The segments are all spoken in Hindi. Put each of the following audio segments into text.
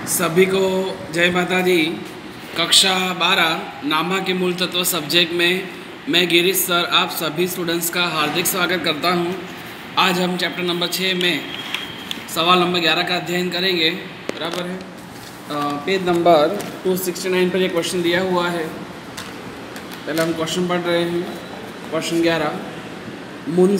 सभी को जय माता दी। कक्षा 12 नामा के मूल तत्व सब्जेक्ट में मैं गिरीश सर आप सभी स्टूडेंट्स का हार्दिक स्वागत करता हूं। आज हम चैप्टर नंबर 6 में सवाल नंबर 11 का अध्ययन करेंगे। बराबर है। पेज नंबर 269 पर ये क्वेश्चन दिया हुआ है। पहले हम क्वेश्चन पढ़ रहे हैं। क्वेश्चन 11, मून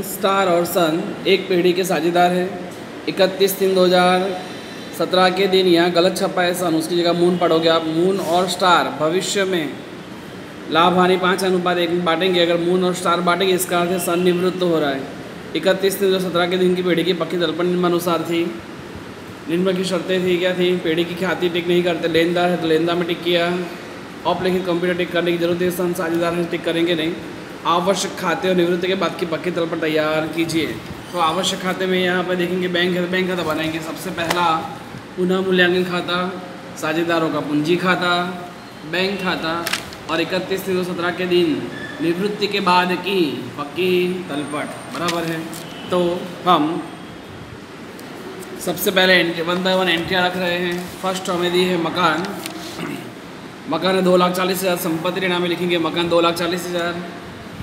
स्टार और सन एक पीढ़ी के साझेदार है। 31/3/2017 के दिन यहाँ गलत छपा है सन, उसकी जगह मून पढ़ोगे आप। मून और स्टार भविष्य में लाभ हानि 5:1 में बांटेंगे। अगर मून और स्टार बांटेंगे इसका अर्थ है सन निवृत्त हो रहा है। 31/3/2017 के दिन की पीढ़ी की पक्की तलपन निम्नानुसार थी। निम्न की शर्तें थी, क्या थी? पीढ़ी की ख्याति टिक नहीं करते, लेनदार है तो लेनदार में टिक किया। औपलिखित कंप्यूटर टिक करने की जरूरत है, सन साझेदार है टिक करेंगे नहीं। आवश्यक खाते और निवृत्ति के बाद की पक्की तलपन तैयार कीजिए। तो आवश्यक खाते में यहाँ पर देखेंगे बैंक है तो बैंक खाता बनाएंगे। सबसे पहला पुनः मूल्यांकन खाता, साझेदारों का पूंजी खाता, बैंक खाता और 31/3/2017 के दिन निवृत्ति के बाद की पक्की तलपट। बराबर है। तो हम सबसे पहले एंट्री 1 बाय 1 एंट्रियाँ रख रहे हैं। फर्स्ट हमें दी है मकान। मकान है 2,40,000। संपत्ति ऋण में लिखेंगे मकान 2,40,000।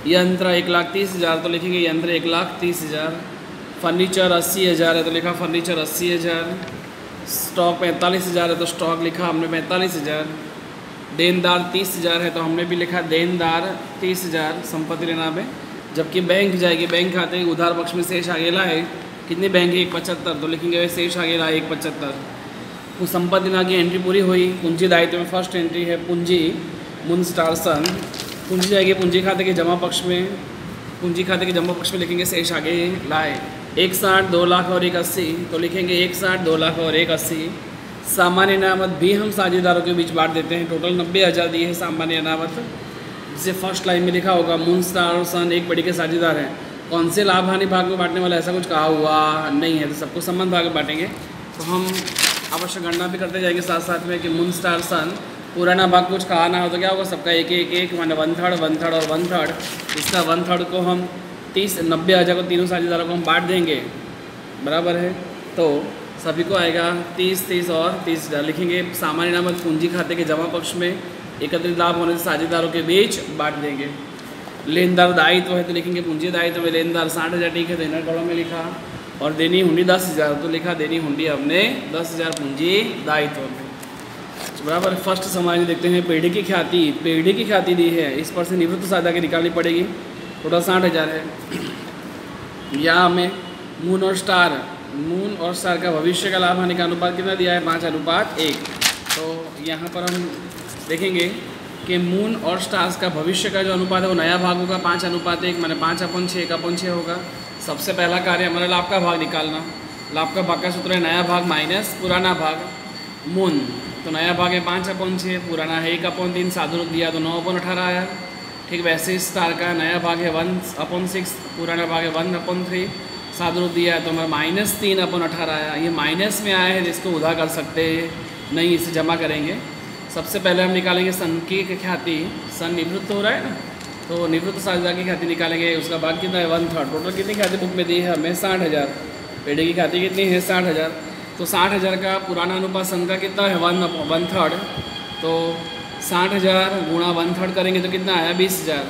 यंत्र 1,30,000 तो लिखेंगे यंत्र 1,30,000। फर्नीचर 80,000 है तो लिखा फर्नीचर 80,000। स्टॉक 45,000 है तो स्टॉक लिखा हमने 45,000। देनदार 30,000 है तो हमने भी लिखा देनदार 30,000 संपत्ति ऋण में। जबकि बैंक जाएगी, बैंक खाते उधार पक्ष में शेष आगे लाए। कितने बैंक है? 175 तो लिखेंगे शेष आगे लाए 175। तो संपत्ति ऋण की एंट्री पूरी हुई। पूंजी दायित्व में फर्स्ट एंट्री है पूंजी मून स्टार सन। पूंजी जाएगी पूंजी खाते के जमा पक्ष में। पूंजी खाते के जमा पक्ष में लिखेंगे शेष आगे लाए। 1,60, 2 लाख और 1,80 तो लिखेंगे 1,60, 2 लाख और 1,80। सामान्य अनामत भी हम साझेदारों के बीच बांट देते हैं। टोटल 90,000 दिए हैं सामान्य अनामत। जिसे फर्स्ट लाइन में लिखा होगा मून स्टार और सन एक पीढ़ी के साझेदार हैं। कौन से लाभ हानि भाग में बांटने वाला ऐसा कुछ कहा हुआ नहीं है, तो सबको समान भाग में बांटेंगे। तो हम आवश्यक गणना भी करते जाएंगे साथ साथ में कि मून स्टार सन पुराना भाग कुछ कहा ना हो तो क्या होगा, सबका एक एक माने 1/3 1/3 और 1/3। इसका 1/3 को हम 90,000 को तीनों साझेदारों को हम बांट देंगे। बराबर है। तो सभी को आएगा 30 और 30,000। लिखेंगे सामान्य अनामत पूंजी खाते के जमा पक्ष में एकत्रित लाभ होने से साझेदारों के बीच बांट देंगे। लेनदार दायित्व है तो लिखेंगे पूंजी दायित्व में लेनदार 60,000 ठीक है तो इनर कॉलम में लिखा। और देनी हुंडी 10,000 तो लिखा देनी हुंडी हमने 10,000 पूंजी दायित्व में। बराबर। फर्स्ट समाज देखते हैं पीढ़ी की ख्याति। पीढ़ी की ख्याति दी है, इस पर से निवृत्त साझा की निकालनी पड़ेगी। टोटल 60,000 है। या हमें मून और स्टार का भविष्य का लाभ हानि का अनुपात कितना दिया है? 5:1। तो यहाँ पर हम देखेंगे कि मून और स्टार्स का भविष्य का जो अनुपात है वो नया भाग होगा 5:1 माने 5/6 1/6 होगा। सबसे पहला कार्य हमारा लाभ का भाग निकालना। लाभ का भाग का सूत्र है नया भाग माइनस पुराना भाग। मून तो नया भाग है 5/6, पुराना है 1/3, साधु रूप दिया तो 9/18 आया। ठीक वैसे स्टार का नया भाग है 1/6, पुराना भाग है 1/3, साधु रूप दिया तो हमारा -3/18 आया। ये माइनस में आया है जिसको उधा कर सकते नहीं, इसे जमा करेंगे। सबसे पहले हम निकालेंगे सन की ख्याति। सन निवृत्त हो रहा है ना, तो निवृत्त साझेदार की ख्याति निकालेंगे। उसका भाग कितना है? 1/3। टोटल कितनी ख्याति बुक में दी है हमें? 60,000। पेढ़ी की ख्याति कितनी है? 60,000। तो 60,000 का पुराना अनुपात सन का कितना है? 1/3। तो 60,000 गुणा 1/3 करेंगे तो कितना आया? 20,000।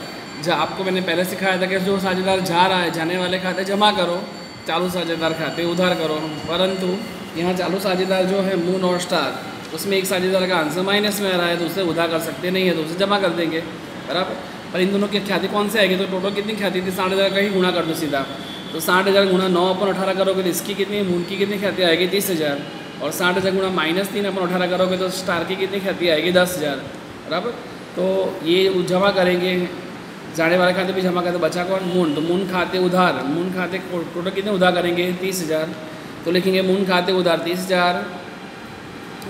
जहाँ आपको मैंने पहले सिखाया था कि जो साझेदार जा रहा है जाने वाले खाते जमा करो, चालू साझेदार खाते उधार करो। परंतु यहाँ चालू साझेदार जो है मून और स्टार, उसमें एक साझेदार का आंसर माइनस में आ रहा है तो उसे उधार कर सकते नहीं है तो उसे जमा कर देंगे। बराबर। पर इन दोनों की ख्याति कौन से आएगी? तो टोटल कितनी ख्याति थी? 60,000 का ही गुणा कर दो सीधा। तो 60,000 गुणा 9/18 करोगे तो इसकी कितनी मून की कितनी ख्याति आएगी? 30,000। और 60,000 गुणा -3/18 करोगे तो स्टार की कितनी ख्याति आएगी? 10,000। बराबर। तो ये जमा करेंगे, जाने वाले खाते भी जमा करते, बचा कौन? मून। तो मून खाते उधार, मून खाते टोटल कितने उधार करेंगे? 30,000 तो लिखेंगे मून खाते उधार 30,000।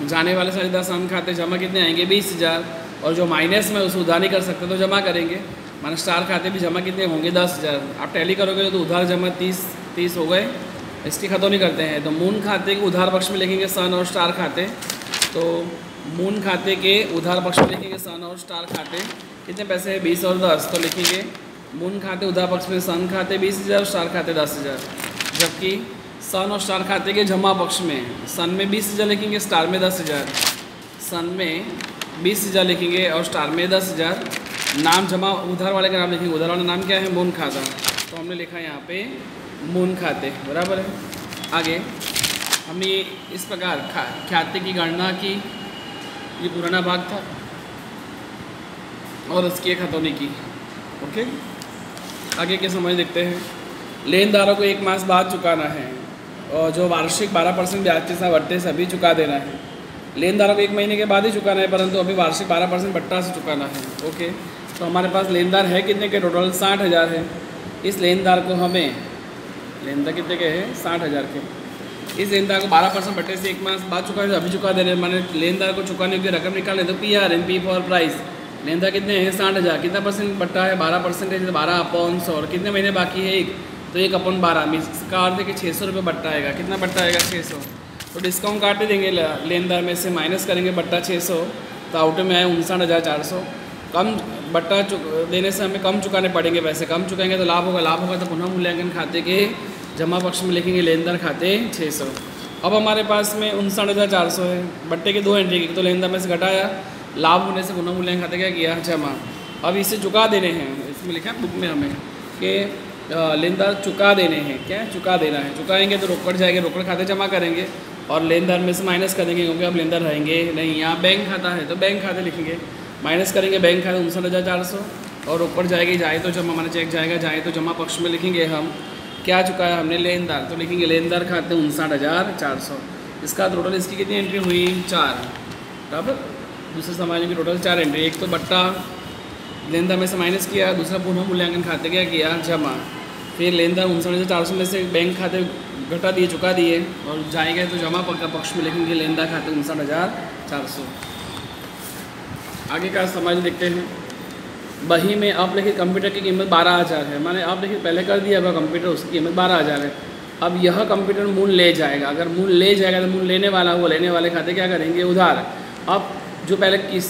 जाने वाले साझेदार सन खाते जमा कितने आएंगे? 20,000। और जो माइनस में उसे उधार नहीं कर सकते तो जमा करेंगे, माना स्टार खाते भी जमा कितने होंगे? 10,000। आप टैली करोगे तो उधार जमा 30 हो गए। इसकी खत्म नहीं करते हैं तो मून खाते के उधार पक्ष में लिखेंगे सन और स्टार खाते। तो मून खाते के उधार पक्ष में लिखेंगे सन और स्टार खाते। कितने पैसे हैं? 20 और 10 तो लिखेंगे मून खाते उधार पक्ष में सन खाते 20,000, स्टार खाते 10,000। जबकि सन और स्टार खाते के जमा पक्ष में सन में 20,000 लिखेंगे, स्टार में 10,000। सन में 20,000 लिखेंगे और स्टार में 10,000। नाम जमा उधार वाले का नाम लिखेंगे, उधार वाला नाम क्या है? मून खाता। तो हमने लिखा यहाँ पे मून खाते, बराबर है। आगे हमने इस प्रकार खाते की गणना की, ये पुराना भाग था, और उसकी एक खतौनी की। ओके, आगे के समझ देखते हैं। लेनदारों को 1 मास बाद चुकाना है, और जो वार्षिक 12% ब्याज के साथ बट्टे से अभी चुका देना है। लेनदारों को 1 महीने के बाद ही चुकाना है, परंतु अभी वार्षिक 12% बट्टा से चुकाना है। ओके, तो हमारे पास लेनदार है कितने के? टोटल 60,000 है। इस लेनदार को हमें, लेनदार कितने के हैं? 60,000 के। इस लेनदार को 12% बट्टे से 1 मास बाद चुका है, अभी चुका दे रहे हैं। मैंने लेनदार को चुकाने की रकम निकाले तो PRN फॉर प्राइस। लेनदार कितने हैं? 60,000। कितना परसेंट बट्टा है? 12%, 12/100। और कितने महीने बाकी है? 1, तो 1/12। इसका अर्थ है कि 600 रुपये बट्टा आएगा। कितना बट्टा आएगा? 600। तो डिस्काउंट काट देंगे, लेनदार में से माइनस करेंगे बट्टा 600, तो आउट में आए 59,400। कम बट्टा देने से हमें कम चुकाने पड़ेंगे पैसे, कम चुकाएंगे तो लाभ होगा, लाभ होगा तो पुनः मूल्यांकन खाते के जमा पक्ष में लिखेंगे लेनदार खाते 600। अब हमारे पास में 59,400 है, बट्टे के 2 एंट्री की, तो लेनदार में से घटाया, लाभ होने से पुनः मूल्यांकन खाते क्या किया? जमा। अब इसे चुका देने हैं, इसमें लिखा है बुक में हमें कि लेनदार चुका देने हैं। क्या है? चुका देना है। चुकाएंगे तो रोकड़ जाएंगे, रोकड़ खाते जमा करेंगे और लेनदार में से माइनस कर देंगे, क्योंकि अब लेनदार रहेंगे नहीं। यहाँ बैंक खाता है तो बैंक खाते लिखेंगे, माइनस करेंगे बैंक खाते 59,400, और रोकड़ जाएगी, जाए तो जमा, माना चेक जाएगा, जाए तो जमा पक्ष में लिखेंगे हम क्या चुकाया हमने? लेनदार। तो लिखेंगे लेनदार खाते 59,400। इसका टोटल इसकी कितनी एंट्री हुई? 4, बराबर। दूसरे समाज की टोटल 4 एंट्री। एक तो बट्टा लेनदार में से माइनस किया, दूसरा पुनः मूल्यांकन खाते क्या किया? जमा। फिर लेनदार 59,400 में से बैंक खाते घटा दिए, चुका दिए, और जाएंगे तो जमा पक्ष में लिखेंगे लेनदार खाते 59,400। आगे का समाज देखते हैं। बही में अपलिखित कंप्यूटर की कीमत 12,000 है। मैंने अपलिखित पहले कर दिया होगा कंप्यूटर, उसकी कीमत 12,000 है। अब यह कंप्यूटर मूल ले जाएगा। अगर मूल ले जाएगा तो मूल लेने वाला, वो लेने वाले खाते क्या करेंगे? उधार। अब जो पहले किस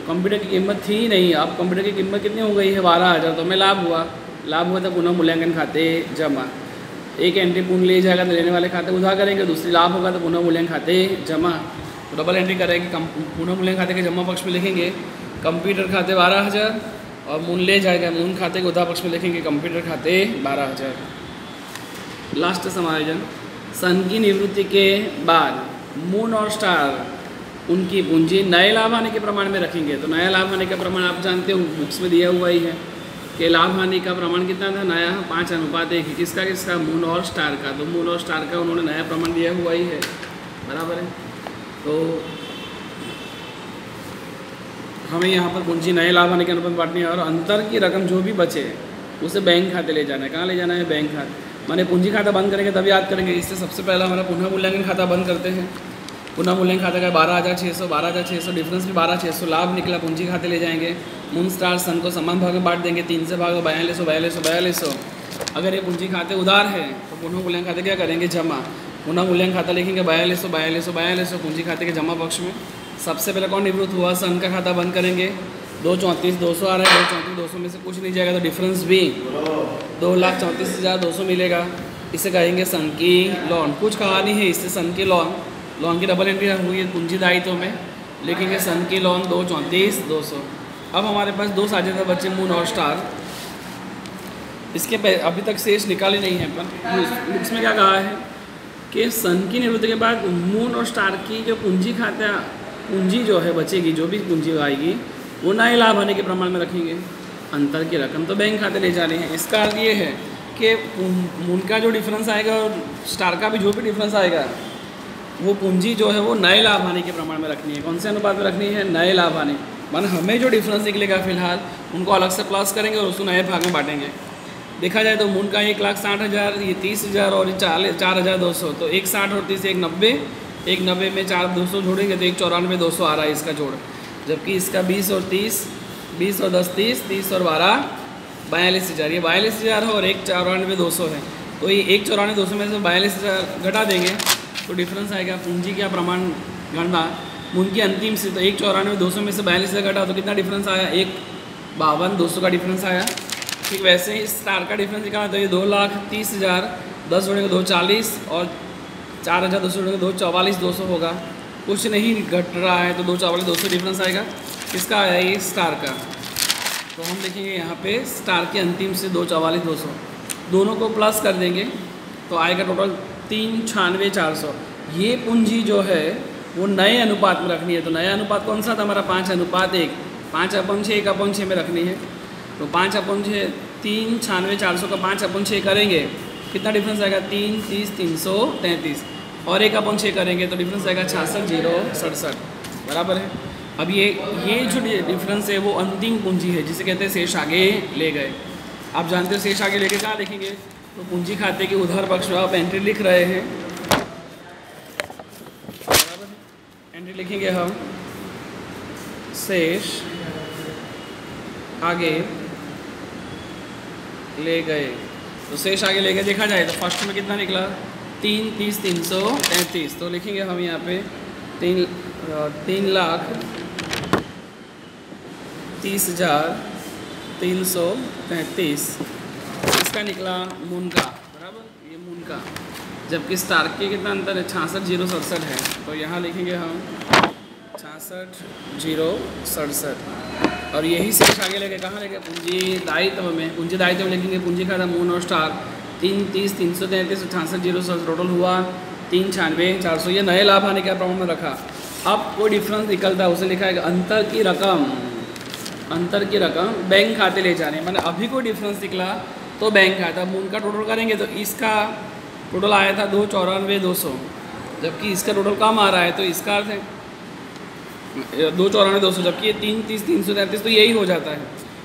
कंप्यूटर की कीमत थी ही नहीं, अब कंप्यूटर की कीमत कितनी हो गई है? 12,000। तो हमें लाभ हुआ, लाभ हुआ तो पुनः मूल्यांकन खाते जमा। एक एंट्री पूर्ण ले जाएगा तो लेने वाले खाते उधार करेंगे, दूसरी लाभ होगा तो पुनः मूल्यांकन खाते जमा। तो डबल एंट्री करेंगे, पुनः मूल्यांकन खाते के जमा पक्ष में लिखेंगे कंप्यूटर खाते 12,000, और मूल ले जाएगा मूल खाते के उधार पक्ष में लिखेंगे कंप्यूटर खाते 12,000। लास्ट समायोजन। सन की निवृत्ति के बाद मून और स्टार उनकी पूंजी नए लाभ हानि के प्रमाण में रखेंगे। तो नया लाभ हानि का प्रमाण आप जानते हो, बुक्स में दिया हुआ ही है कि लाभ हानि का प्रमाण कितना था? नया 5:1। किसका किसका? मून और स्टार का। तो मून और स्टार का उन्होंने नया प्रमाण दिया हुआ ही है, बराबर है। तो हमें यहाँ पर पूंजी नए लाभ हानि के अनुपात में बांटनी है, और अंतर की रकम जो भी बचे उसे बैंक खाते ले जाना है। कहाँ ले जाना है? बैंक खाते। माने पूंजी खाता बंद करेंगे तब याद करेंगे। इससे सबसे पहला हमारा पुनः मूल्यांकन खाता बंद करते हैं। पुनः मूल्यांकन खाता का 12,600, 12,600 डिफरेंस भी 12,600, लाभ निकला, पूंजी खाते ले जाएंगे। मून स्टार सन को समान भाग में बांट देंगे, 3 से भाग 4200, 4200, 4200। अगर ये पूंजी खाते उधार है तो पुनः मूल्यांकन खाते क्या करेंगे? जमा। पुनः मूल्यांकन खाता लिखेंगे 4200, 4200, 4200 पूंजी खाते के जमा पक्ष में। सबसे पहले कौन निवृत्त हुआ? सन का खाता बंद करेंगे। 2,34,200 आ रहा है, 2,34,200 में से कुछ नहीं जाएगा तो डिफरेंस भी 2,34,200 मिलेगा। इसे कहेंगे सन की लॉन। कुछ कहानी है इससे सन की लॉन की डबल एंट्री हुई है पूंजी दायित्व में, लिखेंगे सन की लॉन 2,34,200। अब हमारे पास 2 साझेदार बच्चे मून और स्टार। इसके अभी तक शेष निकाले नहीं है, पर बुक्स में क्या कहा है कि सन की निवृत्ति के बाद मून और स्टार की जो पूंजी जो है बचेगी, जो भी पूंजी आएगी वो नए लाभ आने के प्रमाण में रखेंगे। अंतर की रकम तो बैंक खाते ले जानी है। इसका अर्थ ये है कि मून का जो डिफरेंस आएगा और स्टार का भी जो भी डिफरेंस आएगा वो पूंजी जो है वो नए लाभ हानि के प्रमाण में रखनी है। कौन से अनुपात में रखनी है? नए लाभ हानि। माना हमें जो डिफरेंस निकलेगा फिलहाल उनको अलग से प्लस करेंगे और उसको नए भाग में बांटेंगे। देखा जाए तो मून का 1,60,000, ये 30,000 और 4,200। तो 1,60 और 30 1,90, 1,90 में 4,200 जोड़ेंगे तो 1,94,200 आ रहा है इसका जोड़। जबकि इसका 20 और 30, 20 और 10 30, 30 और 12 42,000। ये 42,000 है और 1,94,200 है। तो ये 1,94,200 में से 42,000 घटा देंगे तो डिफरेंस आएगा पूंजी का प्रमाण गणना मून की अंतिम से। तो 1,94,200 में से 42,000 घटा तो कितना डिफरेंस आया? 1,52,200 का डिफरेंस आया। ठीक वैसे ही स्टार का डिफरेंस निकाला तो ये 2,30,000, 10 जोड़ेंगे 2,40 और 4,200 जोड़ेंगे 2,44,200 होगा, कुछ नहीं घट रहा है तो 2,44,200 डिफरेंस आएगा। किसका आया ये स्टार का, तो हम देखेंगे यहाँ पे स्टार के अंतिम से 2,44,200 दोनों को प्लस कर देंगे तो आएगा टोटल 3,96,400। ये पूंजी जो है वो नए अनुपात में रखनी है, तो नया अनुपात कौन सा था हमारा 5:1, 5/6 1/6 में रखनी है। तो 5/6 3,96,400 का 5/6 करेंगे कितना डिफरेंस आएगा 3, 30, 333 और 1/6 करेंगे तो डिफरेंस आएगा 66,067 बराबर है। अब ये जो डिफरेंस है वो अंतिम पूंजी है जिसे कहते हैं शेष आगे ले गए। आप जानते हो शेष आगे लेके कहाँ लिखेंगे, तो पूंजी खाते के उधार पक्ष में आप एंट्री लिख रहे हैं, एंट्री लिखेंगे हम शेष आगे ले गए। तो शेष आगे ले गए देखा जाए तो फर्स्ट में कितना निकला 3, 30, 333, तो लिखेंगे हम यहाँ पे 3,30,333 इसका निकला मून का बराबर, ये मून का। जबकि स्टार के कितना अंतर है 66,067 है, तो यहाँ लिखेंगे हम 66,067 और यही शेष आगे लेके कहाँ लेके पूंजी दायित्व में, पूंजी दायित्व में लिखेंगे पूंजी खाता मून और स्टार 3, 30, 333 66,067 टोटल हुआ 3,96,400। ये नए लाभ आने के प्रमाण में रखा। अब कोई डिफरेंस निकलता है उसे लिखा है अंतर की रकम बैंक खाते ले जाने, मैंने अभी कोई डिफरेंस निकला तो बैंक खाता मून का टोटल करेंगे तो इसका टोटल आया था 2,94,200 जबकि इसका टोटल कम आ रहा है, तो इसका अर्थ है 2,94,200 जबकि ये 3, 30, 333 तो यही हो जाता है।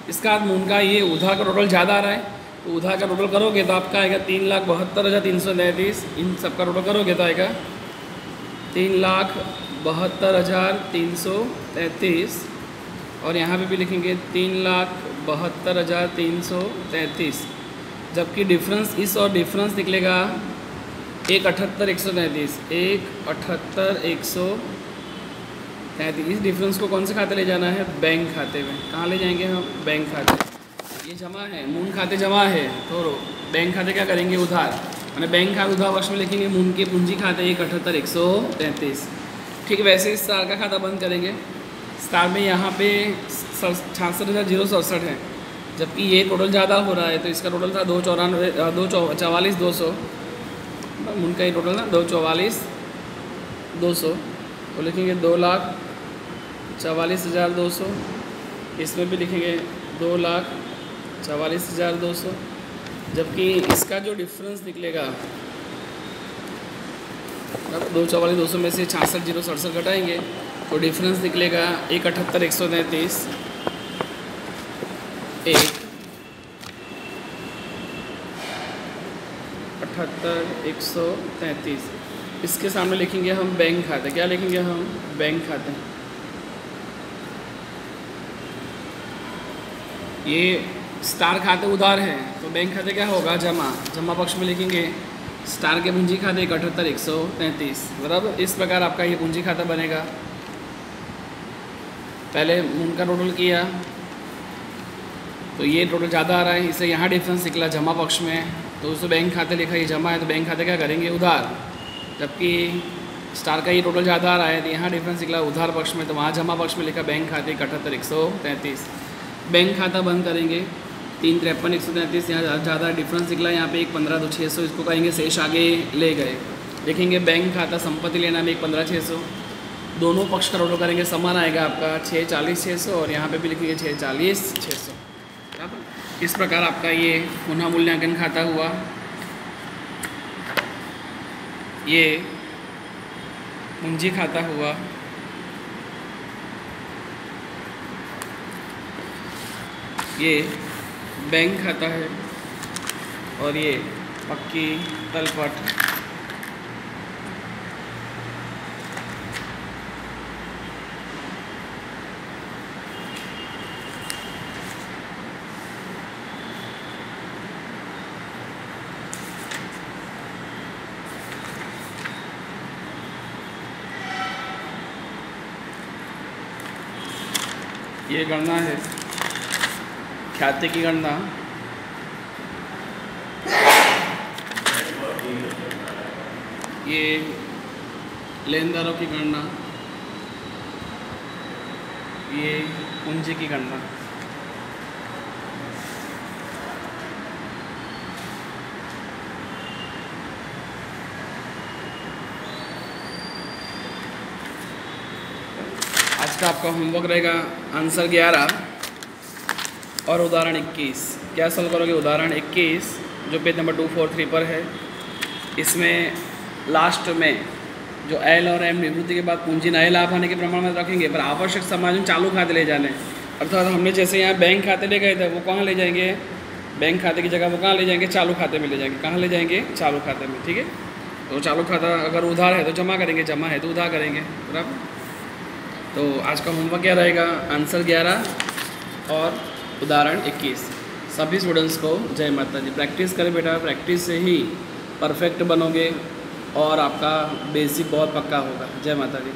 इसका अर्थ मून का ये उधार का टोटल ज़्यादा आ रहा है, तो उधार का टोटल करोगे तो आपका आएगा 3,72,333, इन सब का टोटल करोगे तो आएगा 3,72,333 और यहाँ पे भी लिखेंगे 3,72,333 जबकि डिफरेंस इस और डिफरेंस निकलेगा 1,78,133, 1,78,133। इस डिफरेंस को कौन से खाते ले जाना है बैंक खाते में, कहाँ ले जाएंगे हम बैंक खाते। ये जमा है मून खाते जमा है तो बैंक खाते क्या करेंगे उधार, मैंने बैंक खाते उधार पक्ष में लिखेंगे मून के पूंजी खाते 1,78,133। ठीक है, वैसे ही स्टार का खाता बंद करेंगे। स्टार में यहाँ पे 66,067 है जबकि ये टोटल ज़्यादा हो रहा है, तो इसका टोटल था 2,44,200 मून का ये टोटल ना 2,44,200 तो लिखेंगे 2,44,200। इसमें भी लिखेंगे 2,44,200 जबकि इसका जो डिफरेंस निकलेगा 2,44,200 में से 66,067 घटाएंगे तो डिफरेंस निकलेगा 1,78,133, 1,78,133। इसके सामने लिखेंगे हम बैंक खाते, क्या लिखेंगे हम बैंक खाते। ये स्टार खाते उधार है तो बैंक खाते क्या होगा जमा पक्ष में लिखेंगे स्टार के पूंजी खाते 1,78,133 बराबर। इस प्रकार आपका ये पूंजी खाता बनेगा। पहले उनका टोटल किया तो ये टोटल ज़्यादा आ रहा है, इससे यहाँ डिफरेंस निकला जमा पक्ष में, तो उसको बैंक खाते लिखा ये जमा है तो बैंक खाते क्या करेंगे उधार, जबकि स्टार का ये टोटल ज़्यादा आ रहा है तो यहाँ डिफरेंस निकला उधार पक्ष में, तो वहाँ जमा पक्ष में लिखा बैंक खाते 1,78,133। बैंक खाता बंद करेंगे 3,53,133, यहाँ ज़्यादा डिफरेंस निकला, यहाँ पे 1,15,600 इसको कहेंगे शेष आगे ले गए। देखेंगे बैंक खाता संपत्ति लेना में 1,15,600 दोनों पक्ष का टोटल करेंगे समान आएगा आपका 6,40,600 और यहाँ पे भी लिखेंगे 6,40,600 बराबर। इस प्रकार आपका ये पुनः मूल्यांकन खाता हुआ। ये पूंजी खाता हुआ, ये बैंक खाता है और ये पक्की तलपट। ये गणना है खाते की गणना। ये लेनदारों की गणना, ये पूंजी की गणना। आज का आपका होमवर्क रहेगा आंसर 11 और उदाहरण 21। क्या सॉल्व करोगे? उदाहरण 21 जो पेज नंबर 243 पर है। इसमें लास्ट में जो एल और एम निवृत्ति के बाद पूंजी नए लाभ आने के प्रमाण में रखेंगे, पर आवश्यक समायोजन चालू खाते ले जाने। अर्थात हमने जैसे यहाँ बैंक खाते ले गए थे, वो कहाँ ले जाएंगे? बैंक खाते की जगह वो कहाँ ले जाएंगे? चालू खाते में ले जाएंगे। कहाँ ले जाएंगे? चालू खाते में। ठीक है, तो चालू खाता अगर उधार है तो जमा करेंगे, जमा है तो उधार करेंगे। बराबर। तो आज का होमवर्क क्या रहेगा? आंसर 11 और उदाहरण 21। सभी स्टूडेंट्स को जय माता दी। प्रैक्टिस करें बेटा, प्रैक्टिस से ही परफेक्ट बनोगे और आपका बेसिक बहुत पक्का होगा। जय माता दी।